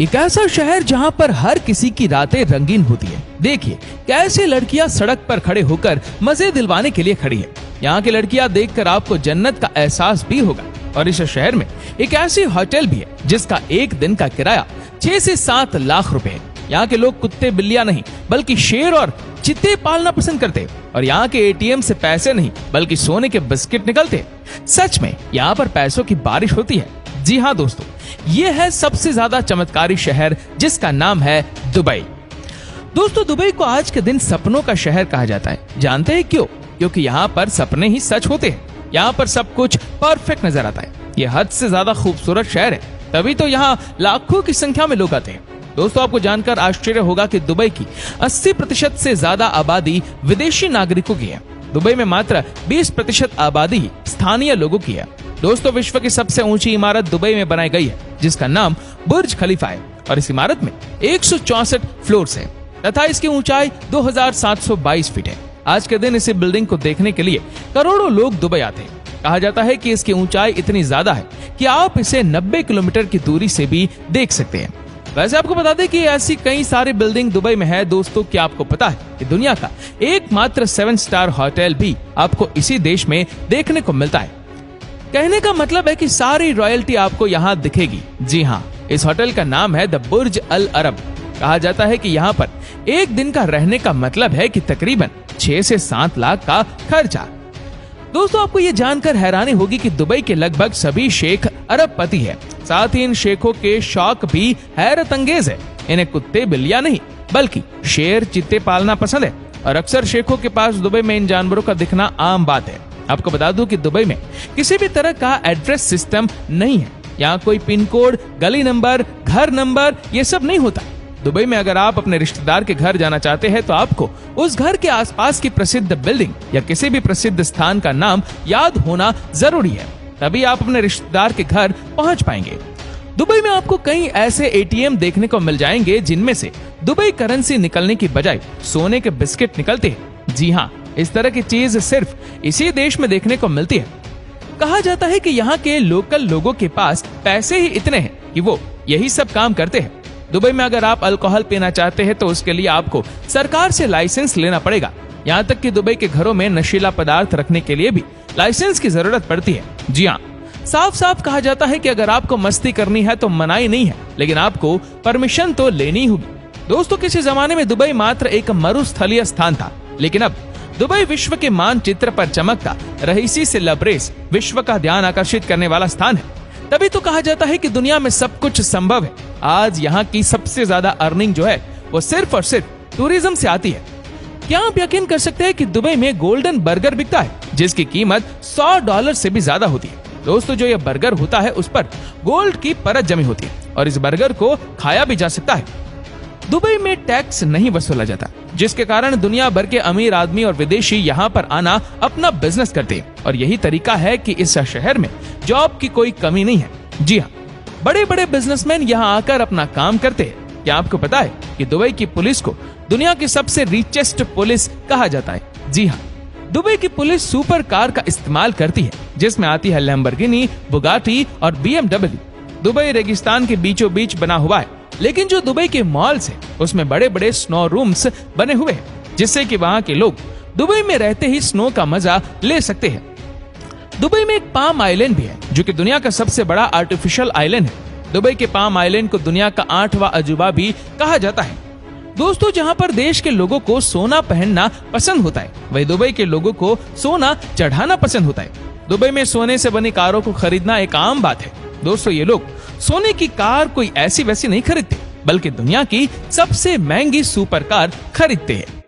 एक ऐसा शहर जहां पर हर किसी की रातें रंगीन होती है। देखिए कैसे लड़कियां सड़क पर खड़े होकर मजे दिलवाने के लिए खड़ी है। यहाँ की लड़कियां देखकर आपको जन्नत का एहसास भी होगा। और इस शहर में एक ऐसी होटल भी है जिसका एक दिन का किराया 6 से 7 लाख रुपए है। यहाँ के लोग कुत्ते बिल्लियां नहीं बल्कि शेर और चीते पालना पसंद करते हैं। और यहाँ के एटीएम से पैसे नहीं बल्कि सोने के बिस्किट निकलते हैं। सच में यहाँ पर पैसों की बारिश होती है। जी हाँ दोस्तों, ये है सबसे ज्यादा चमत्कारी शहर जिसका नाम है दुबई। दोस्तों दुबई को आज के दिन सपनों का शहर कहा जाता है। जानते हैं क्यों? क्योंकि यहाँ पर सपने ही सच होते हैं। यहाँ पर सब कुछ परफेक्ट नजर आता है। ये हद से ज्यादा खूबसूरत शहर है, तभी तो यहाँ लाखों की संख्या में लोग आते हैं। दोस्तों आपको जानकर आश्चर्य होगा कि दुबई की 80% से ज्यादा आबादी विदेशी नागरिकों की है। दुबई में मात्र 20% आबादी ही स्थानीय लोगों की है। दोस्तों विश्व की सबसे ऊंची इमारत दुबई में बनाई गई है जिसका नाम बुर्ज खलीफा है। और इस इमारत में 164 फ्लोर्स है तथा इसकी ऊंचाई 2722 फीट है। आज के दिन इसी बिल्डिंग को देखने के लिए करोड़ों लोग दुबई आते हैं। कहा जाता है कि इसकी ऊंचाई इतनी ज्यादा है कि आप इसे 90 किलोमीटर की दूरी से भी देख सकते हैं। वैसे आपको बता दें कि ऐसी कई सारी बिल्डिंग दुबई में है। दोस्तों क्या आपको पता है कि दुनिया का एकमात्र 7 स्टार होटल भी आपको इसी देश में देखने को मिलता है। कहने का मतलब है कि सारी रॉयल्टी आपको यहाँ दिखेगी। जी हाँ, इस होटल का नाम है द बुर्ज अल अरब। कहा जाता है कि यहाँ पर एक दिन का रहने का मतलब है कि तकरीबन 6 से 7 लाख का खर्चा। दोस्तों आपको ये जानकर हैरानी होगी कि दुबई के लगभग सभी शेख अरबपति है। साथ ही इन शेखों के शौक भी हैरत अंगेज है। इन्हें कुत्ते बिल्लियां नहीं बल्कि शेर चीते पालना पसंद है। और अक्सर शेखों के पास दुबई में इन जानवरों का दिखना आम बात है। आपको बता दूं कि दुबई में किसी भी तरह का एड्रेस सिस्टम नहीं है। यहाँ कोई पिन कोड, गली नंबर, घर नंबर ये सब नहीं होता। दुबई में अगर आप अपने रिश्तेदार के घर जाना चाहते हैं तो आपको उस घर के आसपास की प्रसिद्ध बिल्डिंग या किसी भी प्रसिद्ध स्थान का नाम याद होना जरूरी है, तभी आप अपने रिश्तेदार के घर पहुंच पाएंगे। दुबई में आपको कई ऐसे एटीएम देखने को मिल जाएंगे जिनमें से दुबई करेंसी निकलने की बजाय सोने के बिस्किट निकलते हैं। जी हाँ, इस तरह की चीज सिर्फ इसी देश में देखने को मिलती है। कहा जाता है कि यहाँ के लोकल लोगों के पास पैसे ही इतने हैं कि वो यही सब काम करते हैं। दुबई में अगर आप अल्कोहल पीना चाहते हैं तो उसके लिए आपको सरकार से लाइसेंस लेना पड़ेगा। यहाँ तक कि दुबई के घरों में नशीला पदार्थ रखने के लिए भी लाइसेंस की जरूरत पड़ती है। जी हाँ, साफ साफ कहा जाता है कि अगर आपको मस्ती करनी है तो मनाही नहीं है, लेकिन आपको परमिशन तो लेनी होगी। दोस्तों किसी जमाने में दुबई मात्र एक मरुस्थलीय स्थान था, लेकिन अब दुबई विश्व के मानचित्र पर चमकता, रईसी से लबरेज, विश्व का ध्यान आकर्षित करने वाला स्थान है। तभी तो कहा जाता है कि दुनिया में सब कुछ संभव है। आज यहाँ की सबसे ज्यादा अर्निंग जो है वो सिर्फ और सिर्फ टूरिज्म से आती है। क्या आप यकीन कर सकते हैं कि दुबई में गोल्डन बर्गर बिकता है जिसकी कीमत $100 से भी ज्यादा होती है। दोस्तों जो ये बर्गर होता है उस पर गोल्ड की परत जमी होती है और इस बर्गर को खाया भी जा सकता है। दुबई में टैक्स नहीं वसूला जाता, जिसके कारण दुनिया भर के अमीर आदमी और विदेशी यहाँ पर आना अपना बिजनेस करते हैं। और यही तरीका है कि इस शहर में जॉब की कोई कमी नहीं है। जी हाँ, बड़े बड़े बिजनेसमैन यहाँ आकर अपना काम करते हैं। क्या आपको पता है कि दुबई की पुलिस को दुनिया की सबसे रिचेस्ट पुलिस कहा जाता है? जी हाँ, दुबई की पुलिस सुपर कार का इस्तेमाल करती है जिसमें आती है लैम्बोर्गिनी, बुगाटी और BMW। दुबई रेगिस्तान के बीचों बीच बना हुआ है, लेकिन जो दुबई के मॉल्स हैं उसमें बड़े बड़े स्नो रूम्स बने हुए हैं जिससे कि वहाँ के लोग दुबई में रहते ही स्नो का मजा ले सकते हैं। दुबई में एक पाम आइलैंड भी है जो कि दुनिया का सबसे बड़ा आर्टिफिशियल आइलैंड है। दुबई के पाम आइलैंड को दुनिया का 8वां अजूबा भी कहा जाता है। दोस्तों जहाँ पर देश के लोगों को सोना पहनना पसंद होता है, वही दुबई के लोगों को सोना चढ़ाना पसंद होता है। दुबई में सोने से बनी कारों को खरीदना एक आम बात है। दोस्तों ये लोग सोने की कार कोई ऐसी वैसी नहीं खरीदते, बल्कि दुनिया की सबसे महंगी सुपर कार खरीदते हैं।